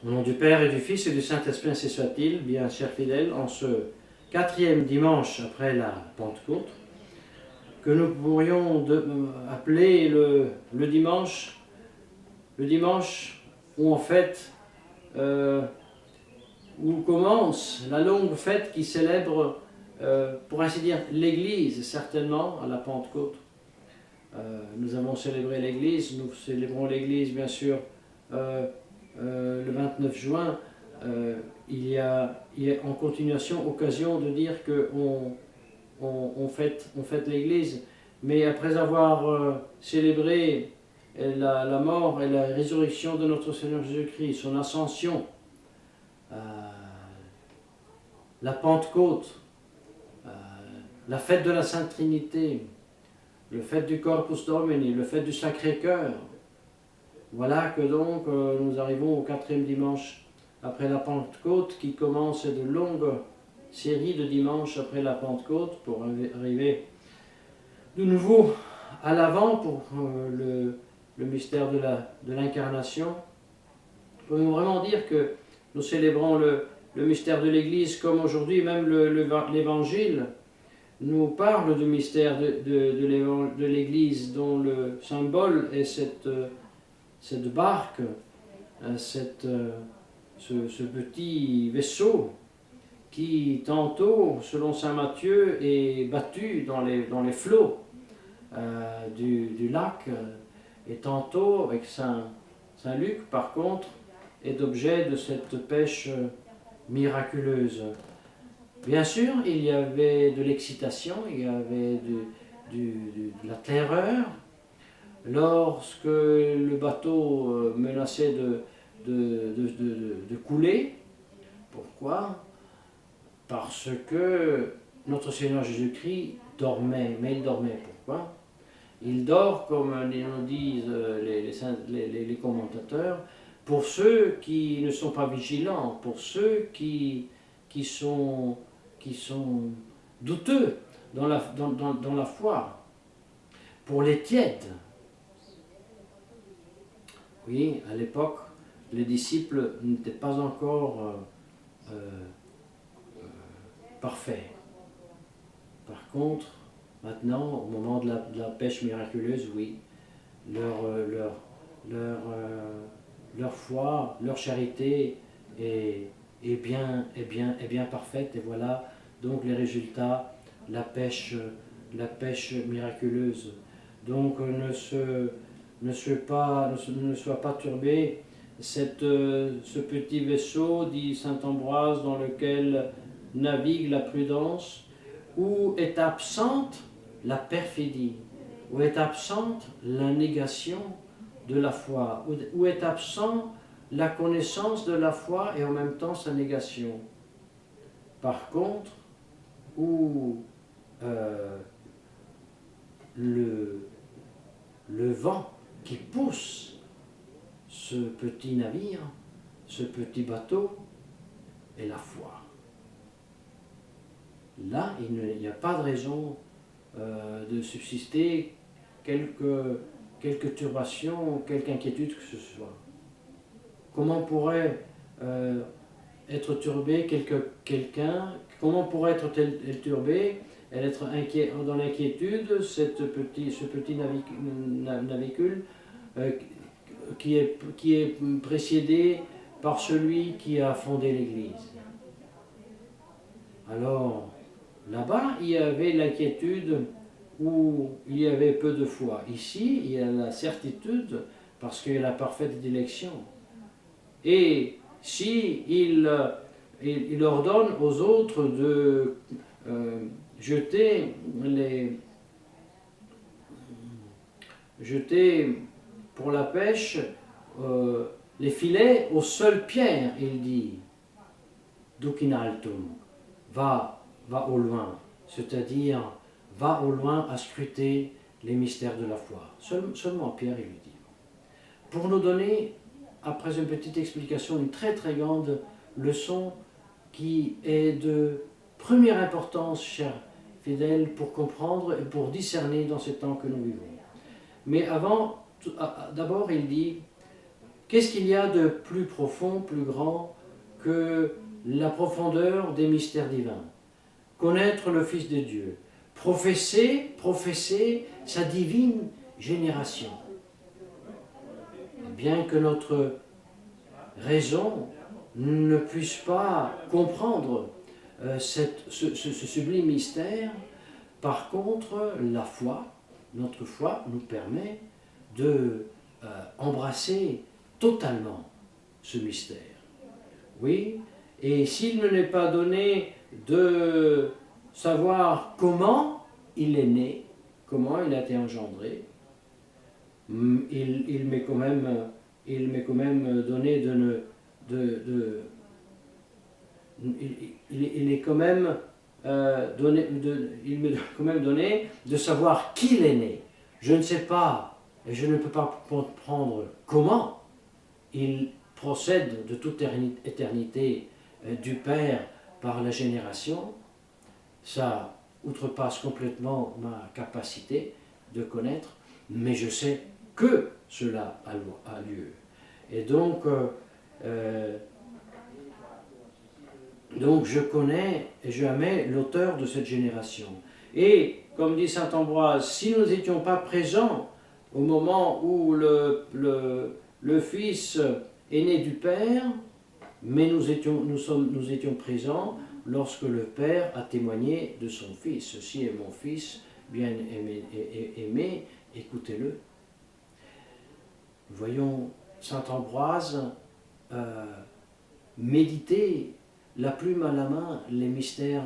Au nom du Père et du Fils et du Saint-Esprit, ainsi soit-il, bien chers fidèles, en ce quatrième dimanche après la Pentecôte, que nous pourrions appeler le dimanche où en fait, où commence la longue fête qui célèbre, pour ainsi dire, l'Église, certainement, à la Pentecôte. Nous avons célébré l'Église, nous célébrons l'Église, bien sûr, le 29 juin. Il y a en continuation occasion de dire qu'on fête l'Église, mais après avoir célébré la mort et la résurrection de notre Seigneur Jésus-Christ, son ascension, la Pentecôte, la fête de la Sainte Trinité, le fête du Corpus Domini, le fête du Sacré-Cœur. Voilà que donc nous arrivons au quatrième dimanche après la Pentecôte, qui commence de longues séries de dimanches après la Pentecôte pour arriver de nouveau à l'avant pour le mystère de l'incarnation. Nous pouvons vraiment dire que nous célébrons le mystère de l'Église, comme aujourd'hui même l'Évangile nous parle du mystère de l'Église, dont le symbole est cette barque, ce petit vaisseau qui tantôt, selon saint Matthieu, est battu dans les flots du lac, et tantôt, avec saint Luc, par contre, est objet de cette pêche miraculeuse. Bien sûr, il y avait de l'excitation, il y avait de la terreur, lorsque le bateau menaçait de couler. Pourquoi? Parce que notre Seigneur Jésus-Christ dormait. Mais il dormait pourquoi? Il dort, comme nous disent les commentateurs, pour ceux qui ne sont pas vigilants, pour ceux qui sont douteux dans la foi, pour les tièdes. Oui, à l'époque, les disciples n'étaient pas encore parfaits. Par contre, maintenant, au moment de la pêche miraculeuse, oui, leur foi, leur charité est bien parfaite, et voilà donc les résultats, la pêche miraculeuse. Donc ne sois pas turbé, ce petit vaisseau, dit saint Ambroise, dans lequel navigue la prudence, où est absente la perfidie, où est absente la négation de la foi, où est absent la connaissance de la foi et en même temps sa négation. Par contre, où le vent qui pousse ce petit navire, ce petit bateau, est la foi. Là, il n'y a pas de raison de subsister quelque turbation, quelque inquiétude que ce soit. Comment pourrait être turbé quelqu'un? Comment pourrait être turbé, être dans l'inquiétude, ce petit navicule qui est précédé par celui qui a fondé l'Église? Alors, là-bas, il y avait l'inquiétude où il y avait peu de foi. Ici, il y a la certitude parce qu'il y a la parfaite dilection. Et si il ordonne aux autres de jeter pour la pêche les filets aux seules pierres, il dit duc in altum, va au loin, c'est-à-dire va au loin à scruter les mystères de la foi. Seulement Pierre, il lui dit. Pour nous donner, après une petite explication, une très très grande leçon qui est de première importance, chers fidèles, pour comprendre et pour discerner dans ces temps que nous vivons. Mais d'abord il dit, Qu'est-ce qu'il y a de plus profond, plus grand que la profondeur des mystères divins? Connaître le Fils de Dieu, professer sa divine génération. Bien que notre raison ne puisse pas comprendre ce sublime mystère, par contre, la foi, notre foi, nous permet de embrasser totalement ce mystère. Oui, et s'il ne n'est pas donné de savoir comment il est né, comment il a été engendré, il m'est quand même donné il est quand même il m'est quand même donné de savoir qui il est né. Je ne sais pas, et je ne peux pas comprendre comment il procède de toute éternité du Père par la génération. Ça outrepasse complètement ma capacité de connaître, mais je sais que cela a lieu. Et donc je connais et j'aimais l'auteur de cette génération. Et, comme dit saint Ambroise, si nous n'étions pas présents au moment où le Fils est né du Père, mais nous étions présents lorsque le Père a témoigné de son Fils. Ceci est mon Fils bien aimé, écoutez-le. Voyons saint Ambroise méditer la plume à la main les mystères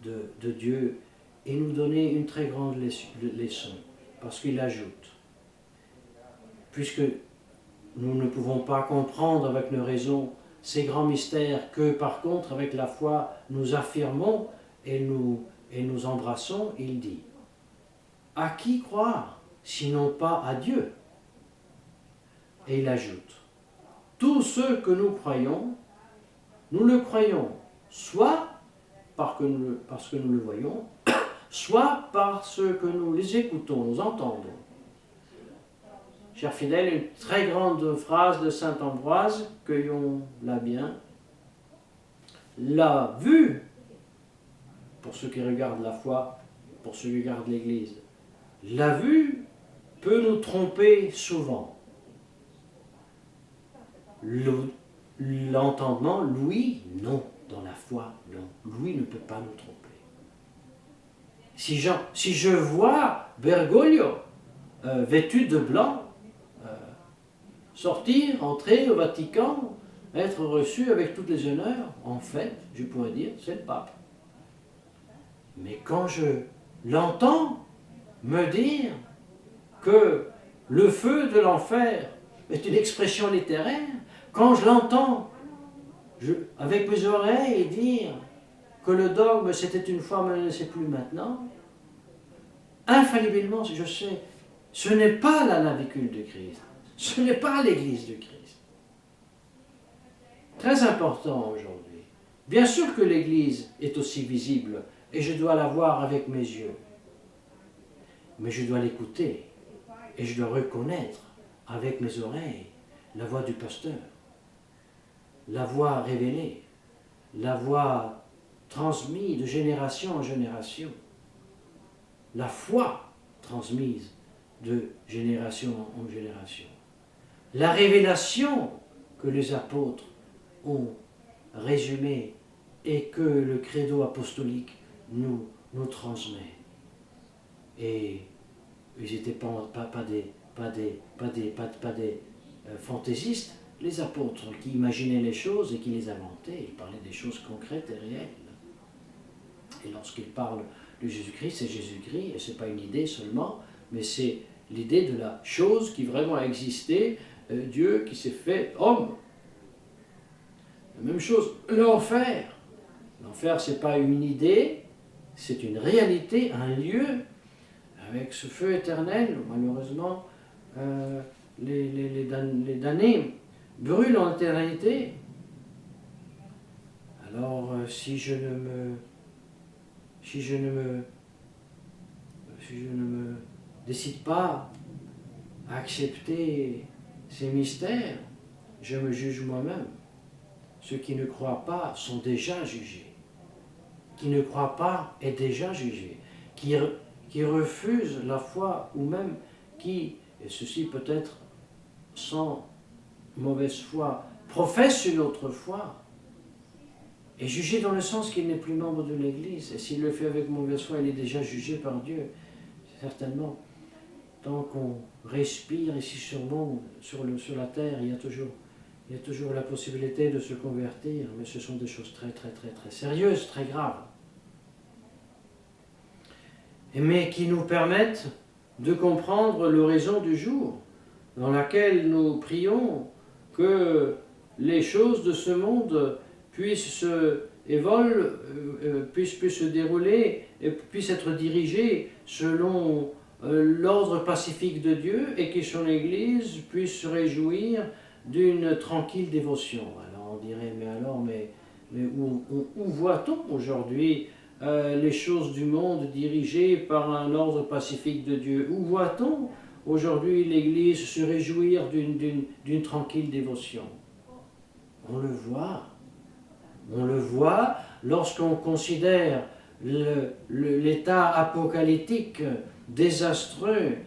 de Dieu et nous donner une très grande leçon, parce qu'il ajoute, puisque nous ne pouvons pas comprendre avec nos raisons ces grands mystères que par contre avec la foi nous affirmons et nous embrassons, il dit, à qui croire sinon pas à Dieu? Et il ajoute, tout ce que nous croyons, nous le croyons soit parce que nous le voyons, soit parce que nous les écoutons, nous entendons. Chers fidèles, une très grande phrase de saint Ambroise, cueillons-la bien. La vue, pour ceux qui regardent la foi, pour ceux qui regardent l'Église, la vue peut nous tromper souvent. L'entendement, l'ouïe, non. Dans la foi, non. L'ouïe ne peut pas nous tromper. Si je vois Bergoglio vêtu de blanc, sortir, entrer au Vatican, être reçu avec tous les honneurs, en fait, je pourrais dire, c'est le pape. Mais quand je l'entends me dire que le feu de l'enfer est une expression littéraire, quand je l'entends avec mes oreilles dire que le dogme c'était une fois mais ne c'est plus maintenant, infailliblement je sais, ce n'est pas la navicule de Christ, ce n'est pas l'Église de Christ. Très important aujourd'hui. Bien sûr que l'Église est aussi visible et je dois la voir avec mes yeux, mais je dois l'écouter et je dois reconnaître avec mes oreilles la voix du pasteur, la voix révélée, la voix transmise de génération en génération, la foi transmise de génération en génération, la révélation que les apôtres ont résumée et que le credo apostolique nous transmet. Et ils n'étaient pas des fantaisistes, les apôtres qui imaginaient les choses et qui les inventaient. Ils parlaient des choses concrètes et réelles. Et lorsqu'ils parlent de Jésus-Christ, c'est Jésus-Christ, et ce n'est pas une idée seulement, mais c'est l'idée de la chose qui vraiment a existé, Dieu qui s'est fait homme. La même chose, l'enfer. L'enfer, ce n'est pas une idée, c'est une réalité, un lieu, avec ce feu éternel. Malheureusement, les damnés brûlent en éternité. Alors, si je ne me décide pas à accepter ces mystères, je me juge moi-même. Ceux qui ne croient pas sont déjà jugés. Qui ne croit pas est déjà jugé. Qui refuse la foi ou même qui, et ceci peut-être sans mauvaise foi, professe une autre foi, est jugé dans le sens qu'il n'est plus membre de l'Église. Et s'il le fait avec mauvaise foi, il est déjà jugé par Dieu, certainement. Tant qu'on respire ici sur la terre, il y a toujours la possibilité de se convertir, mais ce sont des choses très, très, très, très sérieuses, très graves. Mais qui nous permettent de comprendre l'horizon du jour, dans laquelle nous prions que les choses de ce monde puissent se dérouler et puissent être dirigées selon l'ordre pacifique de Dieu et que son Église puisse se réjouir d'une tranquille dévotion. Alors on dirait, mais où voit-on aujourd'hui les choses du monde dirigées par un ordre pacifique de Dieu? Où voit-on aujourd'hui l'Église se réjouir d'une tranquille dévotion? On le voit lorsqu'on considère l'état apocalyptique désastreux.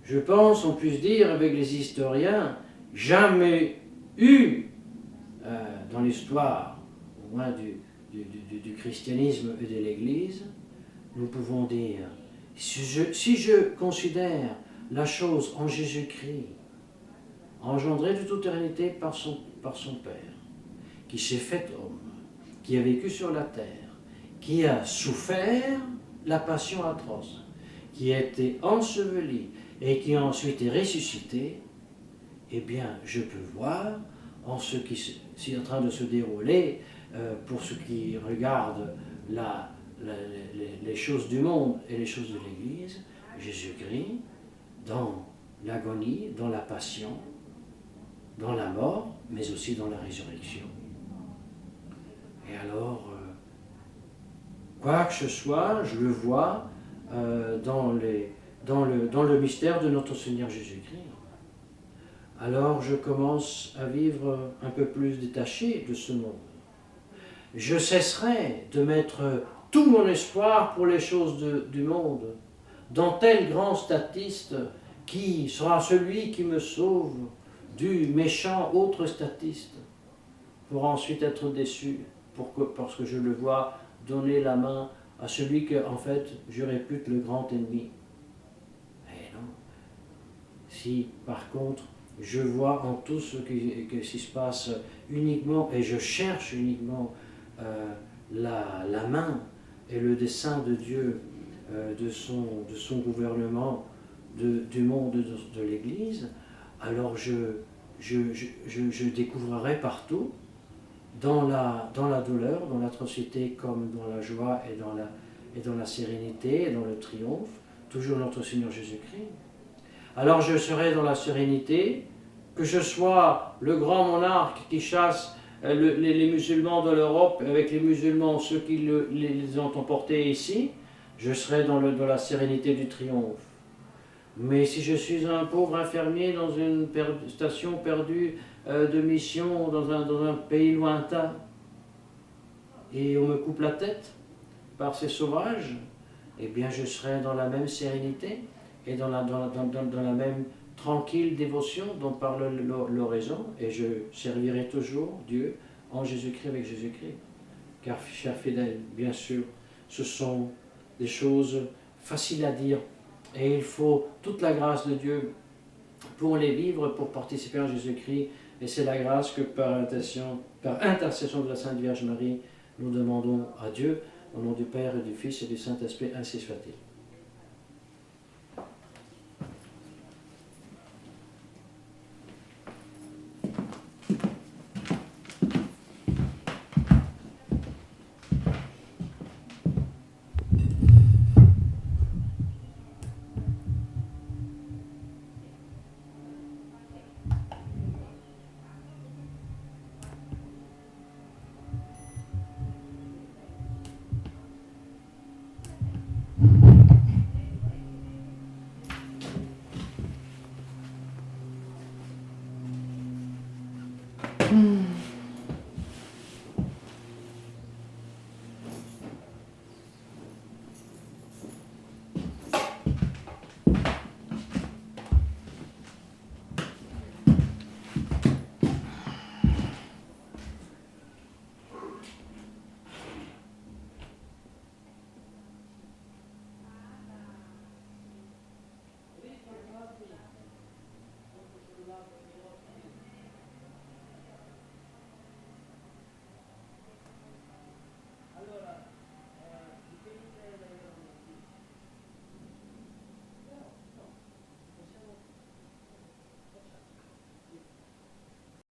Je pense, on puisse dire avec les historiens, jamais eu dans l'histoire, au moins du christianisme et de l'Église, nous pouvons dire, si je considère la chose en Jésus-Christ, engendré de toute éternité par son Père, qui s'est fait homme, qui a vécu sur la terre, qui a souffert la passion atroce, qui a été enseveli et qui a ensuite été ressuscité, eh bien, je peux voir en ce qui est en train de se dérouler, pour ce qui regarde les choses du monde et les choses de l'Église, Jésus-Christ, dans l'agonie, dans la passion, dans la mort, mais aussi dans la résurrection. Et alors, quoi que ce soit, je le vois dans le mystère de notre Seigneur Jésus-Christ. Alors je commence à vivre un peu plus détaché de ce monde. Je cesserai de mettre tout mon espoir pour les choses du monde, dans tel grand statiste qui sera celui qui me sauve du méchant autre statiste, pour ensuite être déçu, parce que je le vois donner la main à celui que, en fait, je répute le grand ennemi. Mais non. Si, par contre, je vois en tout ce qui se passe uniquement, et je cherche uniquement la main et le dessein de Dieu, de son gouvernement, du monde de l'Église, alors je découvrirai partout, dans la douleur, dans l'atrocité comme dans la joie et dans la sérénité et dans le triomphe, toujours notre Seigneur Jésus-Christ. Alors je serai dans la sérénité, que je sois le grand monarque qui chasse les musulmans de l'Europe avec les musulmans, ceux qui les ont emportés ici, je serai dans la sérénité du triomphe. Mais si je suis un pauvre infirmier dans une station perdue de mission, dans un pays lointain, et on me coupe la tête par ces sauvages, eh bien je serai dans la même sérénité et dans la même tranquille dévotion dont parle l'oraison, et je servirai toujours Dieu en Jésus-Christ avec Jésus-Christ. Car, chers fidèles, bien sûr, ce sont des choses faciles à dire, et il faut toute la grâce de Dieu pour les vivre, pour participer à Jésus-Christ, et c'est la grâce que par intercession de la Sainte Vierge Marie, nous demandons à Dieu, au nom du Père et du Fils et du Saint-Esprit, ainsi soit-il.